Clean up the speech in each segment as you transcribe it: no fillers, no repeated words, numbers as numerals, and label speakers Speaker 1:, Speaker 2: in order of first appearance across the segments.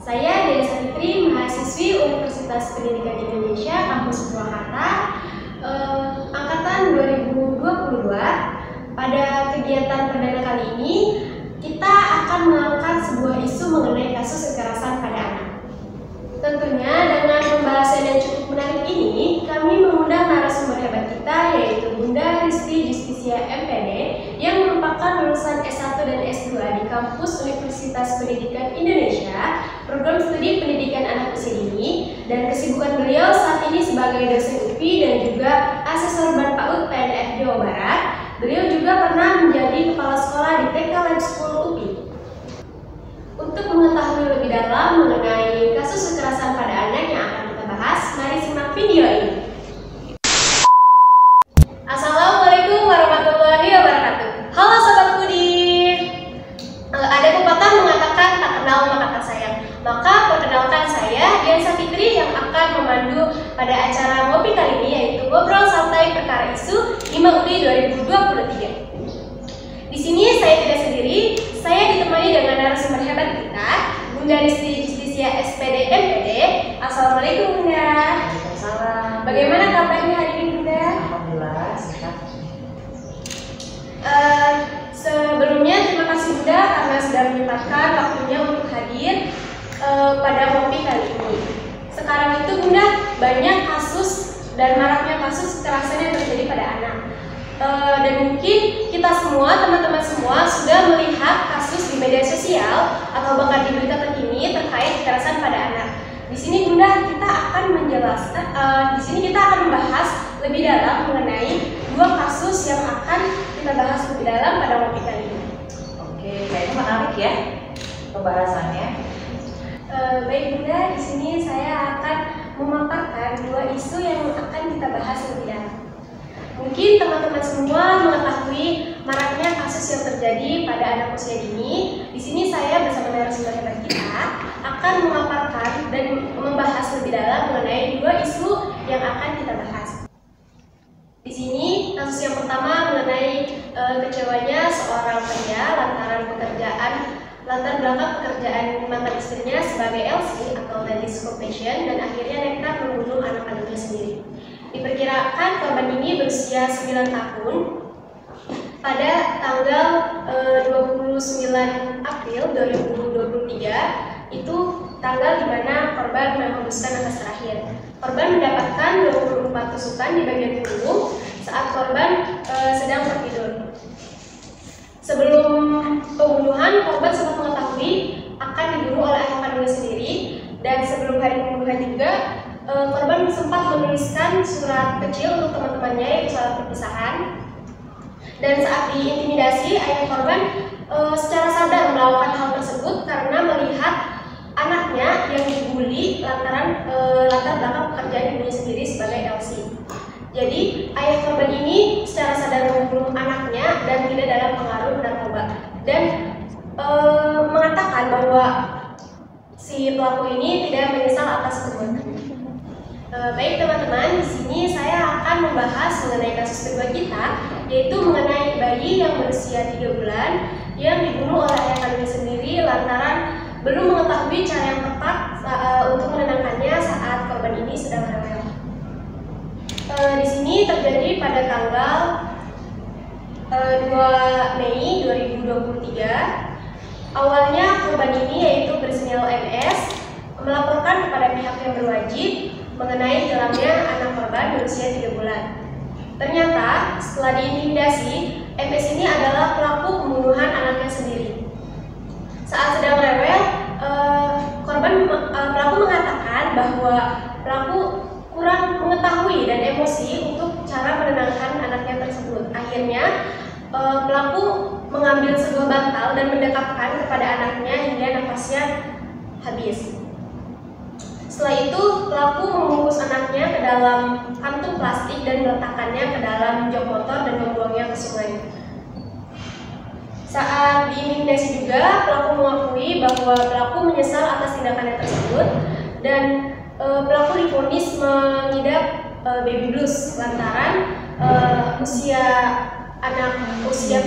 Speaker 1: Saya Dea Savitri, mahasiswi Universitas Pendidikan Indonesia, Kampus Purwakarta, angkatan 2022. Pada kegiatan perdana kali ini, kita akan mengangkat sebuah isu mengenai kasus kekerasan pada anak. Tentunya dengan pembahasan yang cukup menarik ini, kami mengundang narasumber hebat kita, yaitu Bunda Risti Justisia MPD, yang merupakan lulusan S1 dan S2 di kampus Universitas Pendidikan Indonesia, program studi pendidikan anak usia dini, dan kesibukan beliau saat ini sebagai dosen UPI dan juga asesor Ban PAUD PNF Jawa Barat. Beliau juga pernah menjadi kepala sekolah di TK Lab School UPI. Untuk mengetahui lebih dalam mengenai kasus kekerasan pada anak yang akan kita bahas, mari simak video ini. Assalamualaikum warahmatullahi wabarakatuh. Halo Sobat Udin. Ada pepatah mengatakan tak kenal maka tak sayang. Maka perkenalkan saya Dea Savitri yang akan memandu pada acara ngopi kali ini, yaitu ngobrol santai perkara isu 5 Uli 2023. Di sini saya tidak sendiri, saya ditemani dengan narasumber hebat kita, Bunda Risti Justisia SPD MPD. Assalamualaikum Bunda.
Speaker 2: Waalaikumsalam.
Speaker 1: Bagaimana kabarnya hari ini Bunda?
Speaker 2: Alhamdulillah sehat.
Speaker 1: Sebelumnya terima kasih Bunda karena sudah menyempatkan waktunya untuk hadir pada ngopi kali ini. Sekarang itu Bunda, banyak kasus dan maraknya kasus kekerasan yang terjadi pada anak. Dan mungkin kita semua, teman-teman semua sudah melihat kasus di media sosial atau bahkan di berita terkini terkait kekerasan pada anak. Di sini Bunda kita akan menjelaskan, di sini kita akan membahas lebih dalam mengenai dua kasus yang akan kita bahas lebih dalam pada ngopi kali ini.
Speaker 2: Oke, kayaknya menarik ya pembahasannya.
Speaker 1: Baik Bunda, di sini saya akan memaparkan dua isu yang akan kita bahas lebih dalam. Mungkin teman-teman semua mengetahui maraknya kasus yang terjadi pada anak usia dini. Di sini saya bersama narasumber hebat kita akan memaparkan dan membahas lebih dalam mengenai dua isu yang akan kita bahas. Di sini kasus yang pertama mengenai kecewanya seorang pria latar belakang pekerjaan mantan istrinya sebagai LC atau ladies compassion, dan akhirnya nekat membunuh anak kandungnya sendiri. Diperkirakan korban ini berusia 9 tahun. Pada tanggal 29 April 2023, itu tanggal di mana korban menghembuskan nafas terakhir. Korban mendapatkan 24 tusukan di bagian punggung saat korban sedang tertidur. Sebelum pembunuhan, korban sempat mengetahui akan dibunuh oleh ayah kandungnya sendiri, dan sebelum hari pembunuhan juga korban sempat menuliskan surat kecil untuk teman-temannya, yaitu surat perpisahan. Dan saat diintimidasi, ayah korban secara sadar melakukan hal tersebut karena melihat anaknya yang dibully lantaran latar belakang pekerjaan ibunya sendiri sebagai LC. Jadi ayah korban ini secara sadar membunuh anaknya dan tidak dalam pengaruh narkoba, dan mengatakan bahwa si pelaku ini tidak menyesal atas perbuatannya. Baik teman-teman, di sini saya akan membahas mengenai kasus kedua kita, yaitu mengenai bayi yang berusia 3 bulan yang dibunuh oleh ayah kandungnya sendiri lantaran belum mengetahui cara yang tepat untuk menenangkannya saat korban ini sedang rewel. Di sini terjadi pada tanggal 2 Mei 2023. Awalnya korban ini, yaitu berinisial MS, melaporkan kepada pihak yang berwajib mengenai hilangnya anak korban berusia 3 bulan. Ternyata setelah diintimidasi, MS ini adalah pelaku pembunuhan anaknya sendiri. Saat sedang rewel, pelaku mengatakan bahwa pelaku kurang mengetahui dan emosi untuk cara menenangkan anaknya tersebut. Akhirnya pelaku mengambil sebuah bantal dan mendekapkan kepada anaknya hingga nafasnya habis. Setelah itu pelaku membungkus anaknya ke dalam kantung plastik dan meletakkannya ke dalam jok motor dan membuangnya ke sungai. Saat diintimidasi juga, pelaku mengakui bahwa pelaku menyesal atas tindakannya tersebut, dan pelaku divonis mengidap baby blues lantaran usia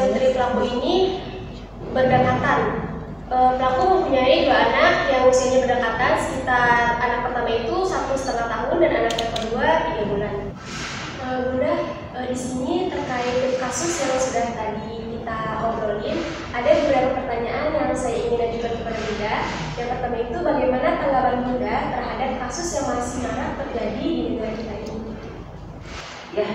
Speaker 1: putri pelaku ini berdekatan Pelaku mempunyai 2 anak yang usianya berdekatan, sekitar anak pertama itu 1,5 tahun dan anak yang kedua 3 bulan. Bunda, di sini terkait kasus yang sudah tadi kita obrolin, ada beberapa pertanyaan yang saya ingin ajukan kepada Bunda. Yang pertama itu, bagaimana tanggapan Bunda terhadap kasus yang masih marak terjadi di negara kita ini?
Speaker 2: Ya,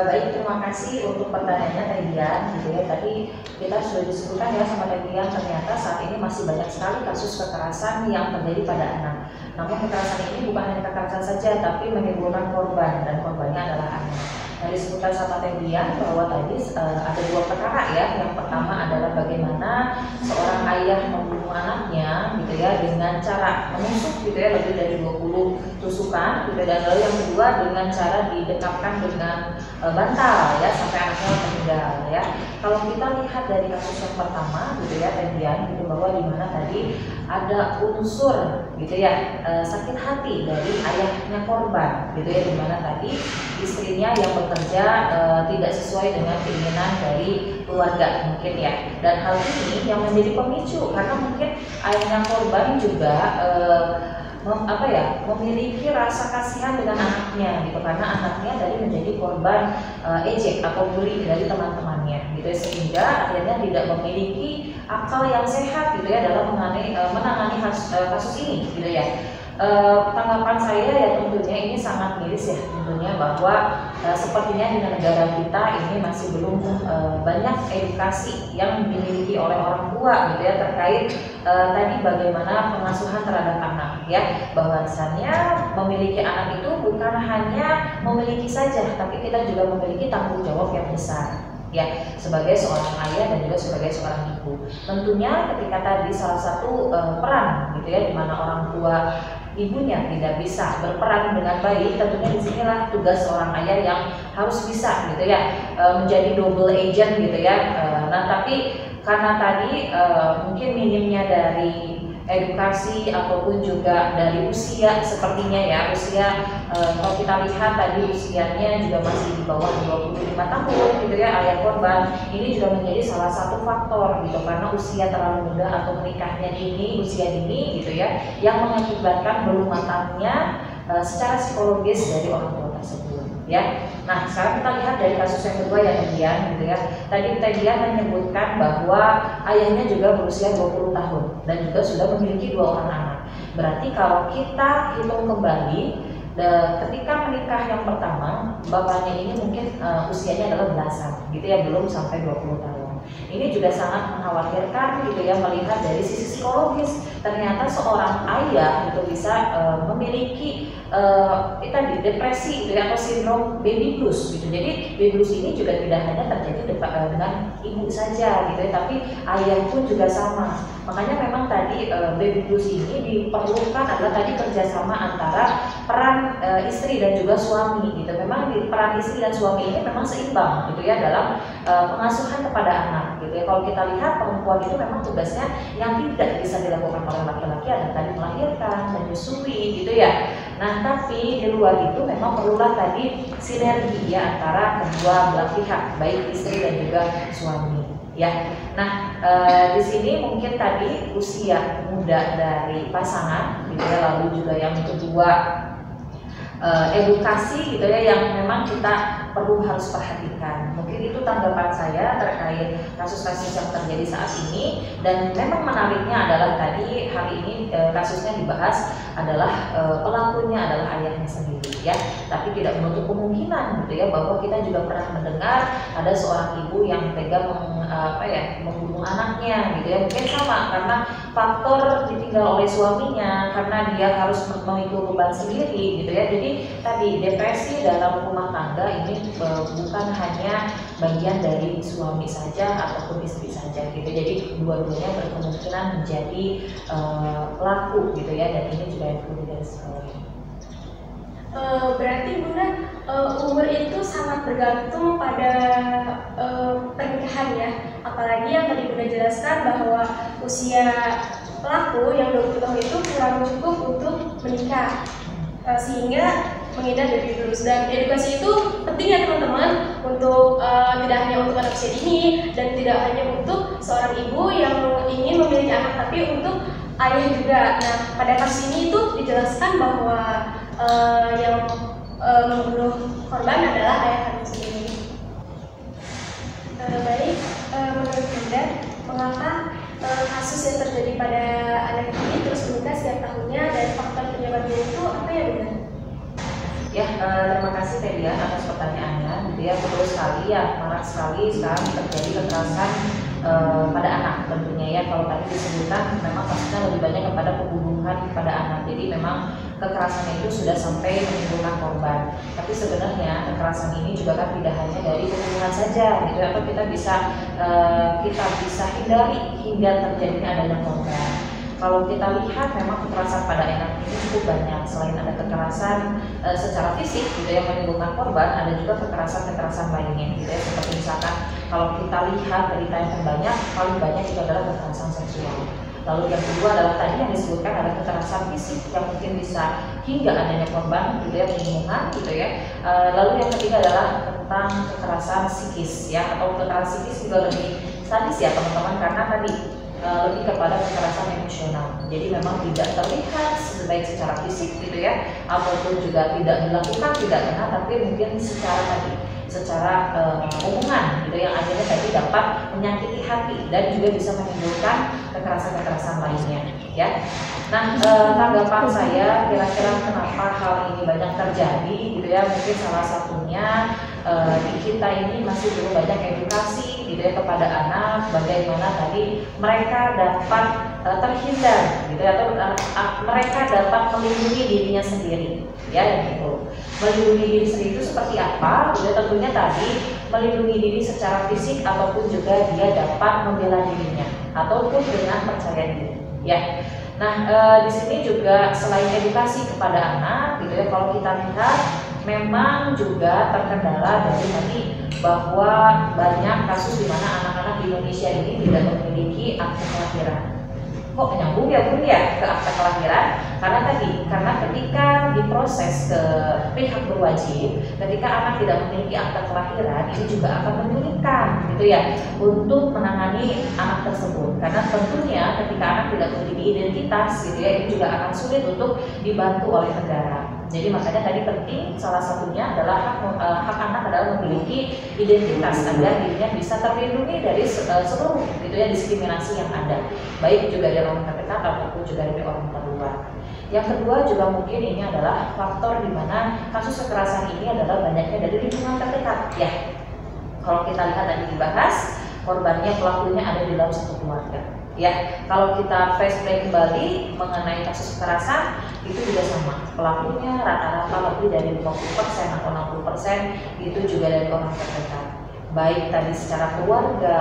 Speaker 2: baik, terima kasih untuk pertanyaannya Teh Dian, gitu ya. Tadi kita sudah disebutkan ya sama Teh Dian, ternyata saat ini masih banyak sekali kasus kekerasan yang terjadi pada anak. Namun kekerasan ini bukan hanya kekerasan saja, tapi menimbulkan korban, dan korbannya adalah anak. Nah, disebutkan sama Teh Dian bahwa tadi ada 2 perkara ya. Yang pertama adalah bagaimana seorang ayah membunuh anaknya, gitu ya, dengan cara menusuk, gitu ya, lebih dari 20 tusukan, gitu. Dan lalu yang kedua dengan cara didekapkan dengan bantal ya sampai anaknya meninggal ya. Kalau kita lihat dari kasus yang pertama, gitu ya, Teh Dian, gitu, bahwa dimana tadi ada unsur, gitu ya, sakit hati dari ayahnya korban, gitu ya, dimana tadi istrinya yang bekerja tidak sesuai dengan keinginan dari keluarga mungkin ya. Dan hal ini yang menjadi pemicu karena mungkin ayahnya korban juga memiliki rasa kasihan dengan anaknya, gitu, karena anaknya tadi menjadi korban ejek atau bully dari teman-temannya, gitu ya, sehingga akhirnya tidak memiliki akal yang sehat, gitu ya, dalam menangani kasus ini, gitu ya. Tanggapan saya ya tentunya ini sangat miris ya, tentunya bahwa sepertinya di negara kita ini masih belum banyak edukasi yang dimiliki oleh orang tua, gitu ya, terkait tadi bagaimana pengasuhan terhadap anak ya. Bahwasannya memiliki anak itu bukan hanya memiliki saja, tapi kita juga memiliki tanggung jawab yang besar ya, sebagai seorang ayah dan juga sebagai seorang ibu. Tentunya ketika tadi salah satu peran, gitu ya, di mana orang tua ibunya tidak bisa berperan dengan baik, tentunya disinilah tugas seorang ayah yang harus bisa, gitu ya, menjadi double agent, gitu ya. Nah, tapi karena tadi mungkin minimnya dari edukasi ataupun juga dari usia, sepertinya ya, usia kalau kita lihat tadi usianya juga masih di bawah 25 tahun, gitu ya, ayah korban. Ini juga menjadi salah satu faktor, gitu, karena usia terlalu muda atau menikahnya dini, usia dini, gitu ya, yang mengakibatkan belum matangnya secara psikologis dari orang tua tersebut ya. Nah, sekarang kita lihat dari kasus yang kedua ya Teh Dian, gitu ya. Tadi Teh Dian menyebutkan bahwa ayahnya juga berusia 20 tahun dan juga sudah memiliki 2 orang anak. Berarti kalau kita hitung kembali, ketika menikah yang pertama, bapaknya ini mungkin usianya adalah belasan, gitu ya, belum sampai 20 tahun. Ini juga sangat mengkhawatirkan, gitu ya, melihat dari sisi psikologis. Ternyata seorang ayah itu bisa memiliki tadi depresi, gitu ya, atau sindrom baby blues, gitu. Jadi baby blues ini juga tidak hanya terjadi dengan ibu saja, gitu ya, tapi ayah pun juga sama. Makanya memang tadi baby blues ini diperlukan adalah tadi kerjasama antara peran istri dan juga suami, gitu. Memang di peran istri dan suami ini memang seimbang, gitu ya, dalam pengasuhan kepada anak, gitu ya. Kalau kita lihat perempuan itu memang tugasnya yang tidak bisa dilakukan oleh laki-laki adalah tadi melahirkan, menyusui, gitu ya. Nah, tapi di luar itu memang perlulah tadi sinergi ya antara kedua belah pihak, baik istri dan juga suami ya. Nah, di sini mungkin tadi usia muda dari pasangan, gitu ya, lalu juga yang kedua edukasi, gitu ya, yang memang kita perlu harus perhatikan. Mungkin itu tanggapan saya terkait kasus-kasus yang terjadi saat ini. Dan memang menariknya adalah tadi hari ini kasusnya dibahas adalah pelakunya adalah ayahnya sendiri ya. Tapi tidak menutup kemungkinan, gitu ya, bahwa kita juga pernah mendengar ada seorang ibu yang tega membunuh anaknya, gitu ya. Mungkin sama karena faktor ditinggal oleh suaminya, karena dia harus memikul beban sendiri, gitu ya. Jadi tadi depresi dalam rumah tangga ini bukan hanya bagian dari suami saja ataupun istri saja, gitu. Jadi dua-duanya berkemungkinan menjadi pelaku, gitu ya, dan ini juga yang perlu digarisbawahi.
Speaker 1: Berarti Bunda, umur itu sangat bergantung pada pernikahan ya. Apalagi yang tadi Bunda jelaskan bahwa usia pelaku yang 20 tahun itu kurang cukup untuk menikah, sehingga menghindar dari virus. Dan edukasi itu penting ya teman-teman, untuk tidak hanya untuk anak usia dini dan tidak hanya untuk seorang ibu yang ingin memiliki anak, tapi untuk ayah juga. Nah, pada kasus ini itu dijelaskan bahwa yang membunuh korban adalah ayah kandung sendiri. Baik, menurut Bunda, mengapa kasus yang terjadi pada anak ini terus meningkat setiap tahunnya, dan faktor penyebabnya itu apa ya Bunda?
Speaker 2: Ya, terima kasih Telia atas pertanyaannya. Dia betul sekali ya, marak sekali sekarang terjadi kekerasan pada anak tentunya ya. Kalau tadi disebutkan memang kasusnya lebih banyak kepada pembunuhan pada anak, jadi memang kekerasan itu sudah sampai menimbulkan korban. Tapi sebenarnya kekerasan ini juga kan tidak hanya dari pembunuhan saja, gitu atau kita bisa hindari hingga terjadinya adanya korban. Kalau kita lihat memang kekerasan pada anak ini cukup banyak. Selain ada kekerasan secara fisik gitu yang menimbulkan korban, ada juga kekerasan lainnya gitu ya. Seperti misalkan kalau kita lihat berita yang terbanyak, paling banyak itu adalah kekerasan seksual. Lalu yang kedua adalah tadi yang disebutkan ada kekerasan fisik yang mungkin bisa hingga adanya korban gitu ya, pembunuhan gitu ya. Lalu yang ketiga adalah tentang kekerasan psikis ya, atau kekerasan psikis juga lebih sadis ya teman-teman, karena tadi lebih kepada kekerasan emosional. Jadi memang tidak terlihat baik secara fisik gitu ya, ataupun juga tidak dilakukan, tidak kena, tapi mungkin secara hubungan gitu yang akhirnya tadi dapat menyakiti hati dan juga bisa menimbulkan kekerasan lainnya ya. Nah, tanggapan saya kira-kira kenapa hal ini banyak terjadi gitu ya, mungkin salah satunya di kita ini masih belum banyak edukasi gitu ya kepada anak, bagaimana tadi mereka dapat terhindar gitu ya, atau mereka dapat melindungi dirinya sendiri ya gitu. Melindungi diri sendiri itu seperti apa? Gitu, tentunya tadi melindungi diri secara fisik ataupun juga dia dapat membela dirinya ataupun dengan percaya diri ya. Nah, di sini juga selain edukasi kepada anak gitu ya, kalau kita lihat memang juga terkendala dari tadi bahwa banyak kasus di mana anak-anak di Indonesia ini tidak memiliki akte kelahiran. Kok nyambung ya Bun ya ke akte kelahiran? Karena ketika diproses ke pihak berwajib, ketika anak tidak memiliki akte kelahiran, ini juga akan menyulitkan gitu ya untuk menangani anak tersebut. Karena tentunya ketika anak tidak memiliki identitas gitu ya, ini juga akan sulit untuk dibantu oleh negara. Jadi makanya tadi penting, salah satunya adalah hak anak adalah memiliki identitas agar dirinya bisa terlindungi dari seluruh gitu ya diskriminasi yang ada, baik juga dari orang terdekat ataupun juga dari orang terluar. Yang kedua juga mungkin ini adalah faktor di mana kasus kekerasan ini adalah banyaknya dari lingkungan terdekat ya. Kalau kita lihat tadi dibahas, korbannya pelakunya ada di dalam satu keluarga. Ya, kalau kita flashback kembali mengenai kasus kekerasan itu juga sama, pelakunya rata-rata lebih dari 50% atau 60% itu juga dari orang terdekat, baik tadi secara keluarga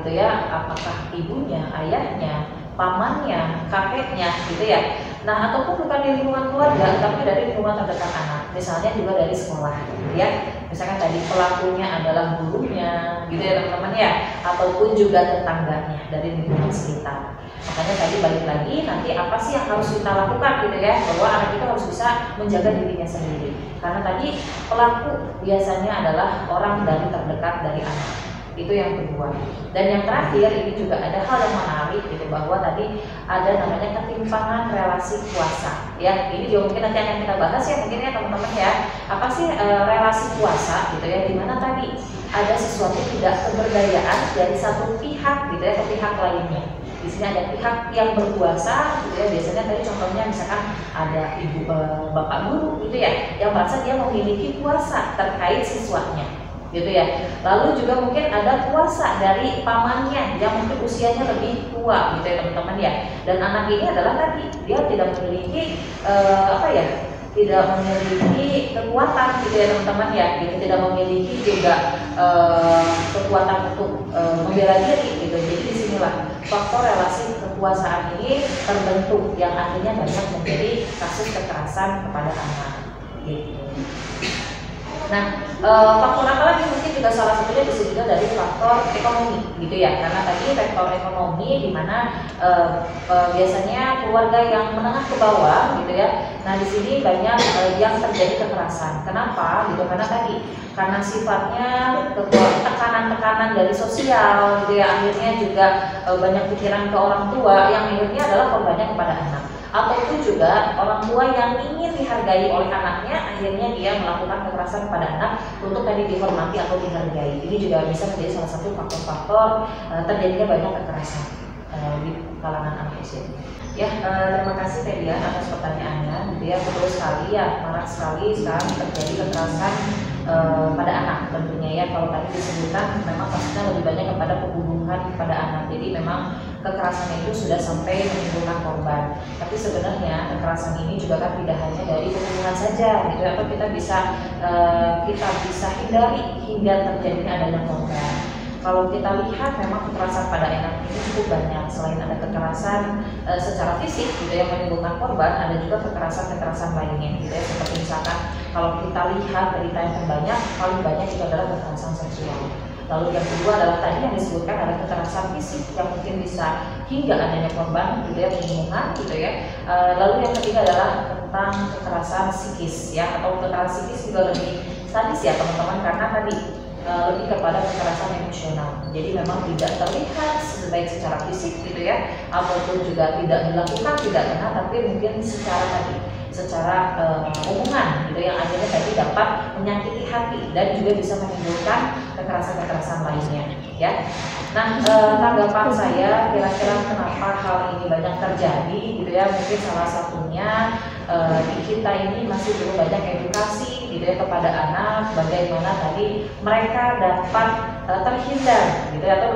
Speaker 2: gitu ya, apakah ibunya, ayahnya, pamannya, kakeknya gitu ya. Nah, ataupun bukan di lingkungan keluarga tapi dari lingkungan terdekat anak, misalnya juga dari sekolah gitu ya. Misalkan tadi pelakunya adalah gurunya gitu ya teman-teman ya, ataupun juga tetangganya dari lingkungan sekitar. Makanya tadi balik lagi, nanti apa sih yang harus kita lakukan gitu ya, bahwa anak itu harus bisa menjaga dirinya sendiri. Karena tadi pelaku biasanya adalah orang dari terdekat dari anak. Itu yang kedua. Dan yang terakhir ini juga ada hal yang menarik gitu, bahwa tadi ada namanya ketimpangan relasi kuasa ya. Ini juga mungkin nanti akan kita bahas ya mungkin ya teman-teman ya. Apa sih relasi kuasa gitu ya, dimana tadi ada sesuatu tidak pemberdayaan dari satu pihak gitu ya ke pihak lainnya. Di sini ada pihak yang berkuasa gitu ya, biasanya tadi contohnya misalkan ada ibu bapak guru gitu ya, yang merasa dia memiliki kuasa terkait siswanya gitu ya. Lalu juga mungkin ada kuasa dari pamannya yang mungkin usianya lebih tua gitu ya teman-teman ya. Dan anak ini adalah tadi dia tidak memiliki tidak memiliki kekuatan gitu ya teman-teman ya, gitu, tidak memiliki juga kekuatan untuk membela diri gitu. Jadi disinilah faktor relasi kekuasaan ini terbentuk yang akhirnya banyak menjadi kasus kekerasan kepada anak gitu. Nah, faktor apa lagi mungkin juga salah satunya bisa juga dari faktor ekonomi gitu ya, karena tadi faktor ekonomi di mana biasanya keluarga yang menengah ke bawah gitu ya. Nah di sini banyak yang terjadi kekerasan. Kenapa? Gitu karena sifatnya tekanan-tekanan dari sosial gitu ya, akhirnya juga banyak pikiran ke orang tua yang akhirnya adalah korbannya kepada anak. Ataupun juga orang tua yang ingin dihargai oleh anaknya, akhirnya dia melakukan kekerasan kepada anak untuk tadi dihormati atau dihargai. Ini juga bisa menjadi salah satu faktor-faktor terjadinya banyak kekerasan di kalangan anak usia. Ya, terima kasih Teh Dian atas pertanyaannya. Gitu ya, betul sekali ya, marak sekali sekarang terjadi kekerasan pada anak tentunya ya. Kalau tadi disebutkan memang kasusnya lebih banyak kepada pembunuhan kepada anak. Jadi memang kekerasan itu sudah sampai menimbulkan korban. Tapi sebenarnya kekerasan ini juga kan tidak hanya dari pembunuhan saja, gitu atau kita bisa hindari hingga terjadinya adanya korban. Kalau kita lihat memang kekerasan pada anak ini cukup banyak. Selain ada kekerasan secara fisik gitu yang menimbulkan korban, ada juga kekerasan lainnya gitu ya. Seperti misalkan kalau kita lihat berita yang terbanyak, paling banyak itu adalah kekerasan seksual. Lalu yang kedua adalah tadi yang disebutkan ada kekerasan fisik yang mungkin bisa hingga adanya korban gitu ya, pembunuhan gitu ya. Lalu yang ketiga adalah tentang kekerasan psikis ya, atau kekerasan psikis juga lebih sadis ya teman-teman, karena tadi lebih kepada kekerasan emosional. Jadi memang tidak terlihat baik secara fisik gitu ya, ataupun juga tidak dilakukan pidana, tapi mungkin secara hubungan gitu yang akhirnya tadi dapat menyakiti hati dan juga bisa menimbulkan kekerasan lainnya ya. Nah, tanggapan saya kira-kira kenapa hal ini banyak terjadi gitu ya, mungkin salah satunya di kita ini masih belum banyak edukasi gitu ya kepada anak, bagaimana tadi mereka dapat terhindar gitu ya, atau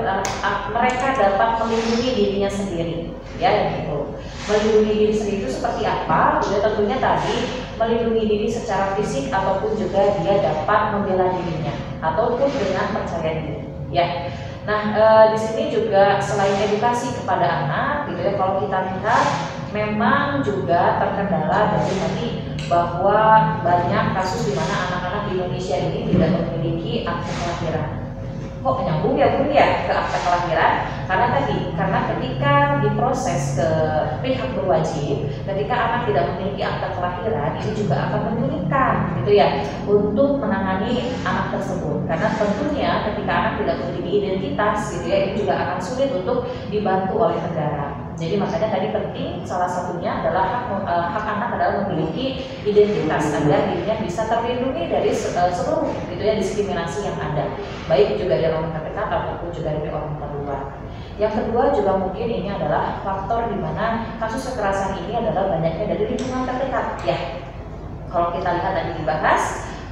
Speaker 2: mereka dapat melindungi dirinya sendiri ya gitu. Melindungi diri sendiri itu seperti apa? Gitu, tentunya tadi melindungi diri secara fisik ataupun juga dia dapat membela dirinya ataupun dengan percaya diri ya. Nah, di sini juga selain edukasi kepada anak gitu ya, kalau kita lihat memang juga terkendala dari tadi bahwa banyak kasus di mana anak-anak di Indonesia ini tidak memiliki akte kelahiran. Kok nyambung ya Bun ya ke akte kelahiran? Karena ketika diproses ke pihak berwajib, ketika anak tidak memiliki akte kelahiran, ini juga akan menyulitkan gitu ya untuk menangani anak tersebut. Karena tentunya ketika anak tidak memiliki identitas gitu ya, ini juga akan sulit untuk dibantu oleh negara. Jadi makanya tadi penting salah satunya adalah hak anak adalah memiliki identitas agar dirinya bisa terlindungi dari seluruh gitu ya diskriminasi yang ada, baik juga dari orang terdekat ataupun juga dari orang terluar. Yang kedua juga mungkin ini adalah faktor di mana kasus kekerasan ini adalah banyaknya dari lingkungan terdekat ya. Kalau kita lihat tadi dibahas,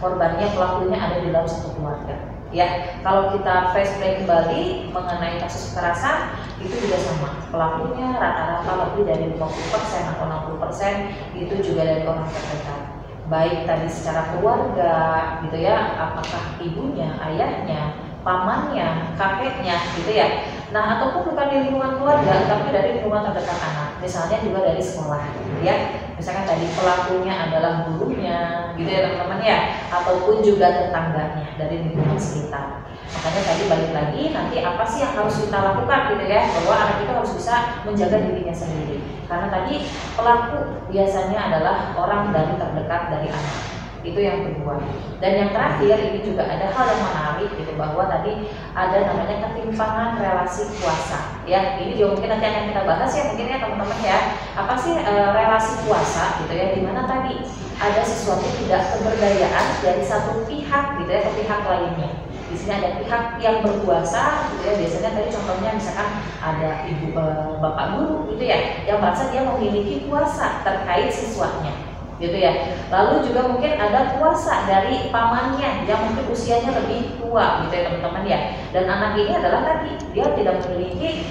Speaker 2: korbannya pelakunya ada di dalam satu keluarga. Ya, kalau kita flashback kembali mengenai kasus kekerasan itu juga sama, pelakunya rata-rata lebih dari 50% atau 60% itu juga dari orang terdekat, baik tadi secara keluarga gitu ya, apakah ibunya, ayahnya, pamannya, kakeknya gitu ya. Nah, ataupun bukan di lingkungan keluarga, tapi dari lingkungan terdekat anak, misalnya juga dari sekolah ya. Misalkan tadi pelakunya adalah gurunya gitu ya teman-teman ya, ataupun juga tetangganya dari lingkungan sekitar. Makanya tadi balik lagi, nanti apa sih yang harus kita lakukan gitu ya, bahwa anak itu harus bisa menjaga dirinya sendiri. Karena tadi pelaku biasanya adalah orang dari terdekat dari anak. Itu yang kedua. Dan yang terakhir ini juga ada hal yang menarik gitu, bahwa tadi ada namanya ketimpangan relasi kuasa ya. Ini juga mungkin nanti akan kita bahas ya mungkin ya teman-teman ya. Apa sih relasi kuasa gitu ya, dimana tadi ada sesuatu tidak keberdayaan dari satu pihak gitu ya ke pihak lainnya. Di sini ada pihak yang berkuasa gitu ya, biasanya tadi contohnya misalkan ada ibu bapak guru gitu ya, yang merasa dia memiliki kuasa terkait siswanya gitu ya. Lalu juga mungkin ada kuasa dari pamannya yang mungkin usianya lebih tua gitu ya teman-teman ya. Dan anak ini adalah tadi dia tidak memiliki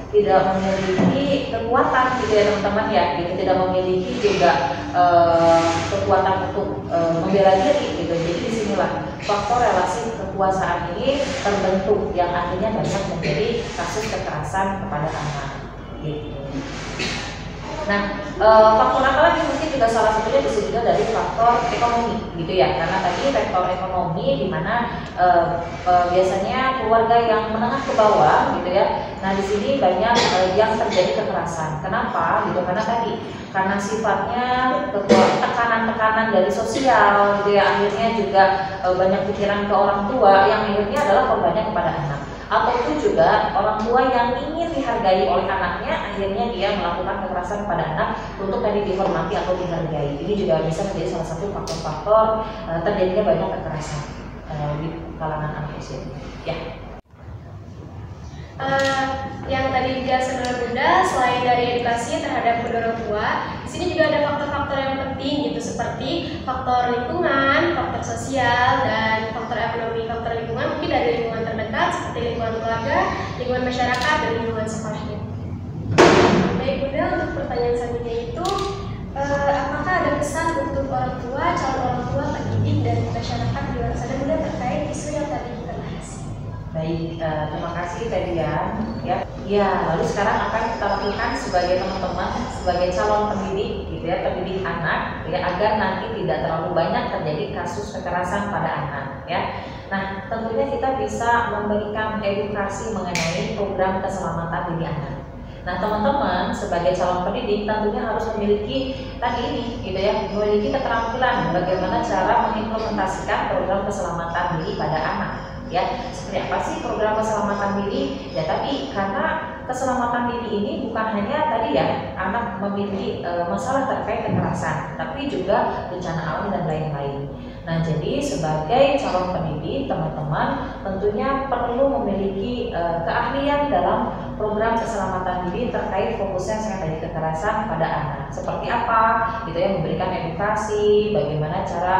Speaker 2: tidak memiliki kekuatan gitu ya teman-teman ya, gitu, tidak memiliki juga kekuatan untuk membela diri gitu. Jadi disinilah faktor relasi kekuasaan ini terbentuk yang akhirnya banyak menjadi kasus kekerasan kepada anak gitu. Nah, faktor apa lagi mungkin juga salah satunya bisa juga dari faktor ekonomi gitu ya, karena tadi faktor ekonomi di mana biasanya keluarga yang menengah ke bawah gitu ya. Nah di sini banyak yang terjadi kekerasan. Kenapa? Gitu karena tadi karena sifatnya tekanan-tekanan dari sosial gitu ya, akhirnya juga banyak pikiran ke orang tua yang akhirnya adalah korbannya kepada anak. Ataupun juga orang tua yang ingin dihargai oleh anaknya, akhirnya dia melakukan kekerasan kepada anak untuk tadi dihormati atau dihargai. Ini juga bisa menjadi salah satu faktor-faktor terjadinya banyak kekerasan di kalangan anak usia ini. Ya.
Speaker 1: Yang tadi dijelaskan oleh Bunda, selain dari edukasi terhadap kedua orang tua, di sini juga ada faktor-faktor yang penting gitu, seperti faktor lingkungan, faktor sosial, dan faktor ekonomi. Faktor lingkungan mungkin dari lingkungan terdekat seperti lingkungan keluarga, lingkungan masyarakat, dan lingkungan sekolahnya. Baik Bunda, untuk pertanyaan selanjutnya itu, apakah ada pesan untuk orang tua, calon orang tua, pendidik, dan masyarakat di luar sana Bunda terkait isu yang tadi kita bahas?
Speaker 2: Baik, terima kasih tadi ya. Lalu sekarang apa yang kita lakukan sebagai teman-teman, sebagai calon pendidik gitu ya, pendidik anak ya, agar nanti tidak terlalu banyak terjadi kasus kekerasan pada anak ya. Nah, tentunya kita bisa memberikan edukasi mengenai program keselamatan diri anak. Nah, teman-teman sebagai calon pendidik tentunya harus memiliki tadi ini gitu ya, memiliki keterampilan bagaimana cara mengimplementasikan program keselamatan diri pada anak. Ya, seperti apa sih program keselamatan diri? Ya tadi karena keselamatan diri ini bukan hanya tadi ya anak memiliki masalah terkait kekerasan, tapi juga bencana alam dan lain-lain. Nah, jadi sebagai calon pendidik teman-teman tentunya perlu memiliki keahlian dalam program keselamatan diri terkait fokusnya saya tadi kekerasan pada anak. Seperti apa? Gitu ya, memberikan edukasi, bagaimana cara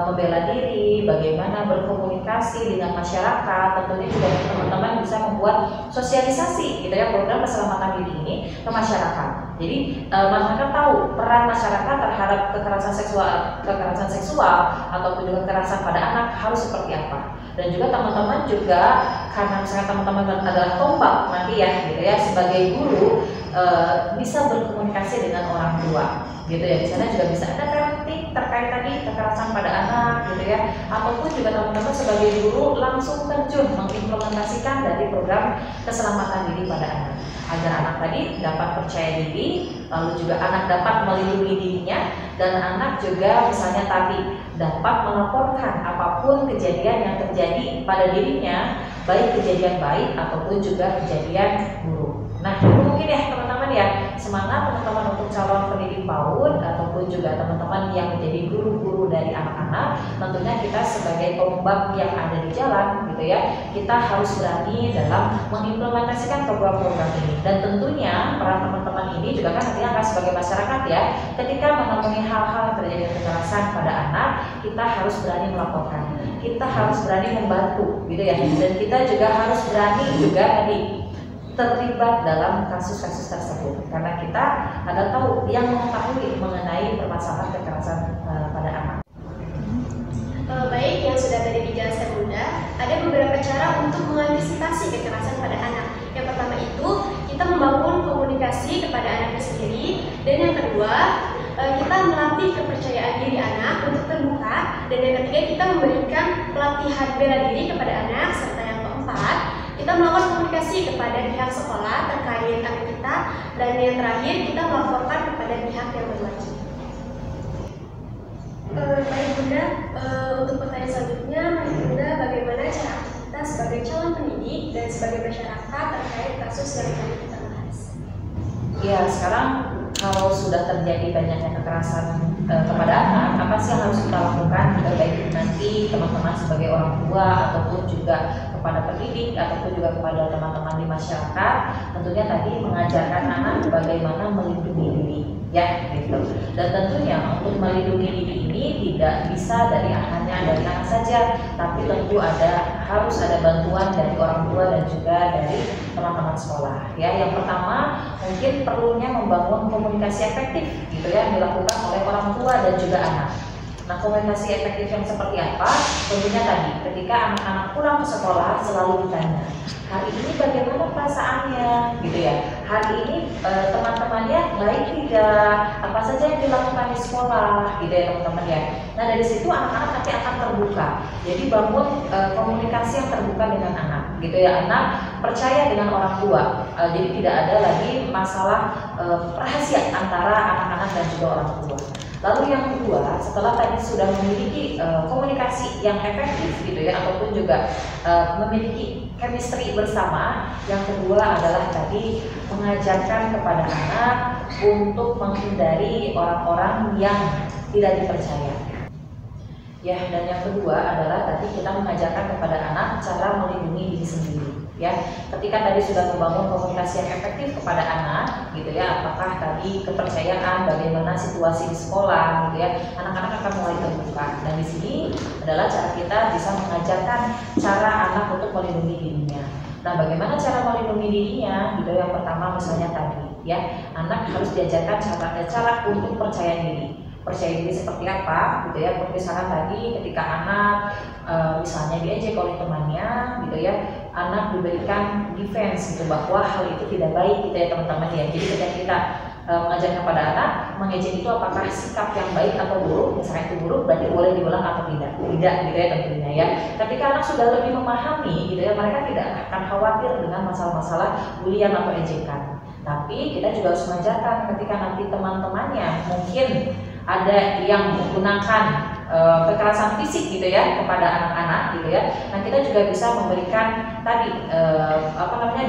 Speaker 2: membela diri, bagaimana berkomunikasi dengan masyarakat. Tentunya juga teman-teman bisa membuat sosialisasi gitu ya program keselamatan diri ini ke masyarakat. Jadi masyarakat tahu peran masyarakat terhadap kekerasan seksual ataupun juga kekerasan pada anak harus seperti apa. Dan juga teman-teman juga karena misalnya teman-teman adalah tombak nanti ya gitu ya sebagai guru bisa berkomunikasi dengan orang tua gitu ya. Di sana juga bisa ada parenting terkait tadi kekerasan pada anak gitu ya, ataupun juga teman-teman sebagai guru langsung terjun mengimplementasikan dari program keselamatan diri pada anak agar anak tadi dapat percaya diri, lalu juga anak dapat melindungi dirinya, dan anak juga misalnya tadi dapat melaporkan apapun kejadian yang terjadi pada dirinya, baik kejadian baik ataupun juga kejadian buruk. Nah, itu mungkin ya teman-teman ya, semangat teman-teman untuk calon pendidik PAUD ataupun juga teman-teman yang menjadi guru-guru dari anak-anak. Tentunya kita sebagai pengembang yang ada di jalan gitu ya, kita harus berani dalam mengimplementasikan program-program ini. Dan tentunya peran teman-teman ini juga kan nantinya akan sebagai masyarakat ya, ketika menemui hal-hal terjadi kekerasan pada anak, kita harus berani melaporkan, kita harus berani membantu gitu ya, dan kita juga harus berani juga tadi terlibat dalam kasus-kasus tersebut karena kita ada tahu yang mengetahui mengenai permasalahan kekerasan pada anak.
Speaker 1: Baik, yang sudah tadi dijelaskan Bunda, ada beberapa cara untuk mengantisipasi kekerasan pada anak. Yang pertama itu kita membangun komunikasi kepada anak itu sendiri, dan yang kedua kita melatih kepercayaan diri anak untuk terbuka, dan yang ketiga kita memberikan pelatihan bela diri kepada anak, serta yang keempat kita melakukan komunikasi kepada pihak sekolah terkait anak kita, dan yang terakhir kita melaporkan kepada pihak yang berwajib. Baik Bunda, untuk pertanyaan selanjutnya, Bunda, bagaimana cara kita sebagai calon pendidik dan sebagai masyarakat terkait kasus yang tadi kita bahas?
Speaker 2: Ya, sekarang kalau sudah terjadi banyaknya kekerasan kepada anak, apa sih yang harus kita lakukan? Baik nanti teman-teman sebagai orang tua ataupun juga kepada pendidik ataupun juga kepada teman-teman di masyarakat, tentunya tadi mengajarkan anak bagaimana melindungi diri, ya gitu. Dan tentunya untuk melindungi diri ini tidak bisa hanya dari anak saja, tapi tentu harus ada bantuan dari orang tua dan juga dari teman-teman sekolah. Ya, yang pertama mungkin perlunya membangun komunikasi efektif gitu ya, dilakukan oleh orang tua dan juga anak. Nah, komunikasi efektif yang seperti apa? Tentunya tadi, ketika anak-anak pulang ke sekolah selalu ditanya, hari ini bagaimana perasaannya, gitu ya. Hari ini teman-temannya baik tidak, yang dilakukan di sekolah gitu ya teman-teman ya. Nah dari situ anak-anak nanti akan terbuka, jadi bangun komunikasi yang terbuka dengan anak gitu ya. Anak percaya dengan orang tua, jadi tidak ada lagi masalah rahasia antara anak-anak dan juga orang tua. Lalu yang kedua, setelah tadi sudah memiliki komunikasi yang efektif gitu ya, ataupun juga memiliki chemistry bersama, yang kedua adalah tadi mengajarkan kepada anak untuk menghindari orang-orang yang tidak dipercaya. Ya, dan yang kedua adalah tadi kita mengajarkan kepada anak cara melindungi diri sendiri. Ya, ketika tadi sudah membangun komunikasi yang efektif kepada anak, gitu ya, apakah tadi kepercayaan, bagaimana situasi di sekolah, gitu ya, anak-anak akan mulai terbuka. Dan di sini adalah cara kita bisa mengajarkan cara anak untuk melindungi dirinya. Nah, bagaimana cara melindungi dirinya? Gitu, yang pertama misalnya tadi, ya, anak harus diajarkan cara untuk percaya diri. Percaya diri seperti apa, gitu ya. Misalkan tadi ketika anak misalnya diejek oleh temannya, gitu ya, anak diberikan defense gitu bahwa hal itu tidak baik, gitu ya teman-teman ya. Jadi ketika kita mengajarkan kepada anak, mengejek itu apakah sikap yang baik atau buruk, misalnya itu buruk berarti boleh diulang atau tidak, gitu ya tentunya ya. Ketika anak sudah lebih memahami, gitu ya, mereka tidak akan khawatir dengan masalah-masalah bulian atau ejekan. Tapi kita juga harus mengajarkan ketika nanti teman-temannya mungkin ada yang menggunakan kekerasan fisik gitu ya kepada anak-anak gitu ya. Nah kita juga bisa memberikan tadi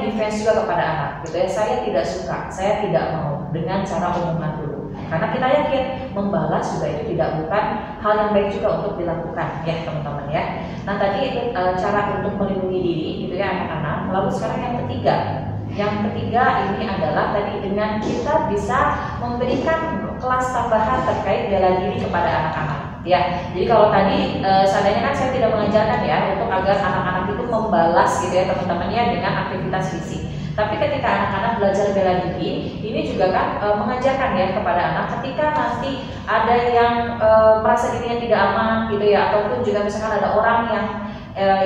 Speaker 2: defense juga kepada anak gitu ya. Saya tidak suka, saya tidak mau, dengan cara omongan dulu. Karena kita yakin membalas juga itu bukan hal yang baik juga untuk dilakukan ya teman-teman ya. Nah tadi itu cara untuk melindungi diri gitu ya anak-anak. Lalu sekarang yang ketiga. Yang ketiga ini adalah tadi dengan kita bisa memberikan kelas tambahan terkait bela diri kepada anak-anak. Ya, jadi kalau tadi seandainya kan saya tidak mengajarkan ya untuk agar anak-anak itu membalas gitu ya teman-temannya dengan aktivitas fisik. Tapi ketika anak-anak belajar bela diri, ini juga kan mengajarkan ya kepada anak ketika nanti ada yang merasa dirinya tidak aman gitu ya, ataupun juga misalkan ada orang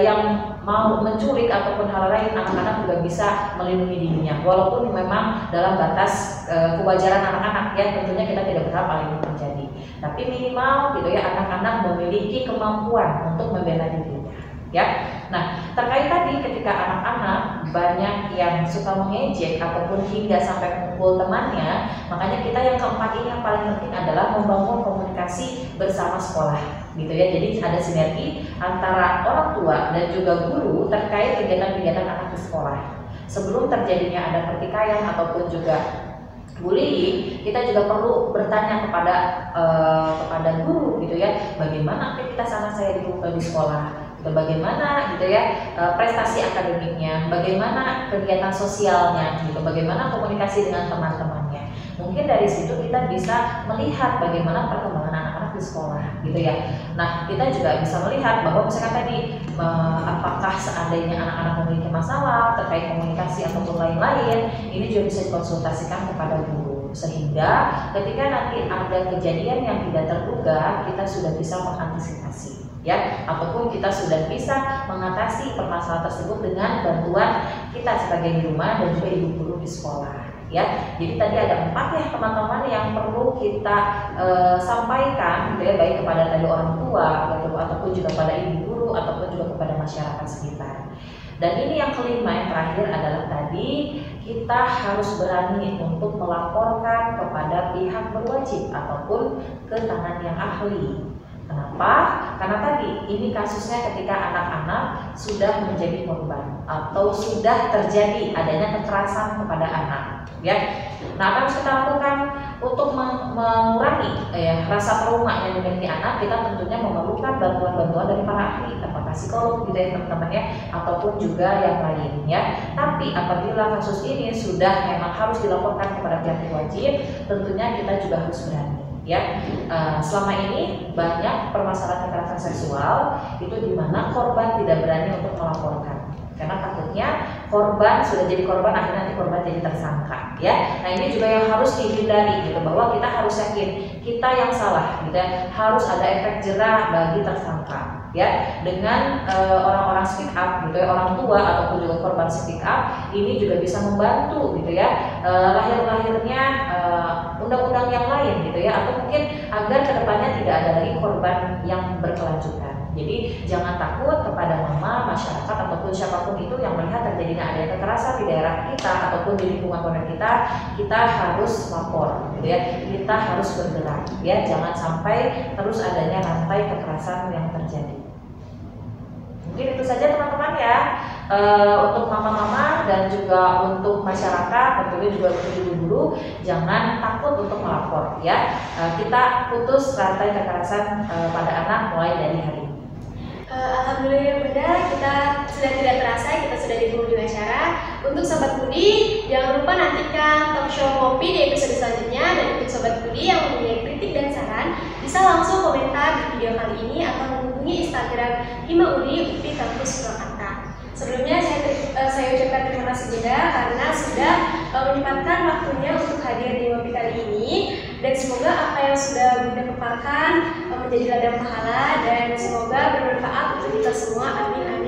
Speaker 2: yang mau menculik ataupun hal lain, anak-anak juga bisa melindungi dirinya walaupun memang dalam batas kewajaran anak-anak ya, tentunya kita tidak berharap hal ini terjadi, tapi minimal gitu ya anak-anak memiliki kemampuan untuk membela dirinya ya. Nah terkait tadi ketika anak-anak banyak yang suka mengejek ataupun hingga sampai memukul temannya, makanya kita yang keempat ini yang paling penting adalah membangun komunikasi bersama sekolah gitu ya. Jadi ada sinergi antara orang tua dan juga guru terkait kegiatan-kegiatan anak di sekolah. Sebelum terjadinya ada pertikaian ataupun juga bullying, kita juga perlu bertanya kepada guru gitu ya, bagaimana aktivitas anak saya di sekolah, bagaimana gitu ya prestasi akademiknya, bagaimana kegiatan sosialnya gitu, bagaimana komunikasi dengan teman-temannya. Mungkin dari situ kita bisa melihat bagaimana perkembangan anak-anak di sekolah gitu ya. Nah kita juga bisa melihat bahwa misalkan tadi apakah seandainya anak-anak memiliki masalah terkait komunikasi ataupun lain-lain, ini juga bisa dikonsultasikan kepada guru, sehingga ketika nanti ada kejadian yang tidak terduga, kita sudah bisa mengantisipasi ya, ataupun kita sudah bisa mengatasi permasalahan tersebut dengan bantuan kita sebagai di rumah dan juga ibu guru di sekolah ya. Jadi tadi ada 4 ya teman-teman yang perlu kita sampaikan gitu ya, baik kepada tadi orang tua ataupun juga pada ibu guru ataupun juga kepada masyarakat sekitar. Dan ini yang kelima, yang terakhir adalah tadi kita harus berani untuk melaporkan kepada pihak berwajib ataupun ke tangan yang ahli. Kenapa? Karena tadi ini kasusnya ketika anak-anak sudah menjadi korban atau sudah terjadi adanya kekerasan kepada anak ya. Nah apa yang harus kita lakukan untuk mengurangi rasa trauma yang dimiliki anak? Kita tentunya memerlukan bantuan-bantuan dari para ahli, apakah psikolog gitu ya teman-teman ya, ataupun juga yang lain ya. Tapi apabila kasus ini sudah memang harus dilaporkan kepada pihak wajib, tentunya kita juga harus berani ya. Selama ini banyak permasalahan kekerasan seksual itu di mana korban tidak berani untuk melaporkan karena takutnya korban sudah jadi korban, akhirnya nanti korban jadi tersangka ya. Nah ini juga yang harus dihindari gitu, bahwa kita harus yakin kita yang salah gitu ya, harus ada efek jerah bagi tersangka ya. Dengan orang-orang speak up gitu ya, orang tua ataupun juga korban speak up, ini juga bisa membantu gitu ya lahir-lahirnya undang-undang yang lain gitu ya, atau Jadi jangan takut kepada mama, masyarakat ataupun siapapun itu yang melihat terjadinya adanya kekerasan di daerah kita ataupun di lingkungan pondok kita harus lapor, gitu ya. Kita harus bergerak, ya. Jangan sampai terus adanya rantai kekerasan yang terjadi. Mungkin itu saja teman-teman ya, untuk mama-mama dan juga untuk masyarakat, tentunya juga untuk ibu-guru, jangan takut untuk melapor ya. Kita putus rantai kekerasan pada anak mulai dari hari ini.
Speaker 1: Alhamdulillah Bunda, kita sudah tidak terasa, kita sudah di penghujung acara. Untuk Sobat Budi, jangan lupa nantikan talk show Ngopi di episode selanjutnya. Dan untuk Sobat Budi yang mempunyai kritik dan saran, bisa langsung komentar di video kali ini atau menghubungi Instagram Hima Uni UPI Kampus Purwakarta. Sebelumnya saya ucapkan terima kasih Bunda karena sudah menyempatkan waktunya untuk hadir di Ngopi kali ini. Dan semoga apa yang sudah Bunda paparkan menjadi ladang pahala dan semoga bermanfaat untuk kita semua. Amin.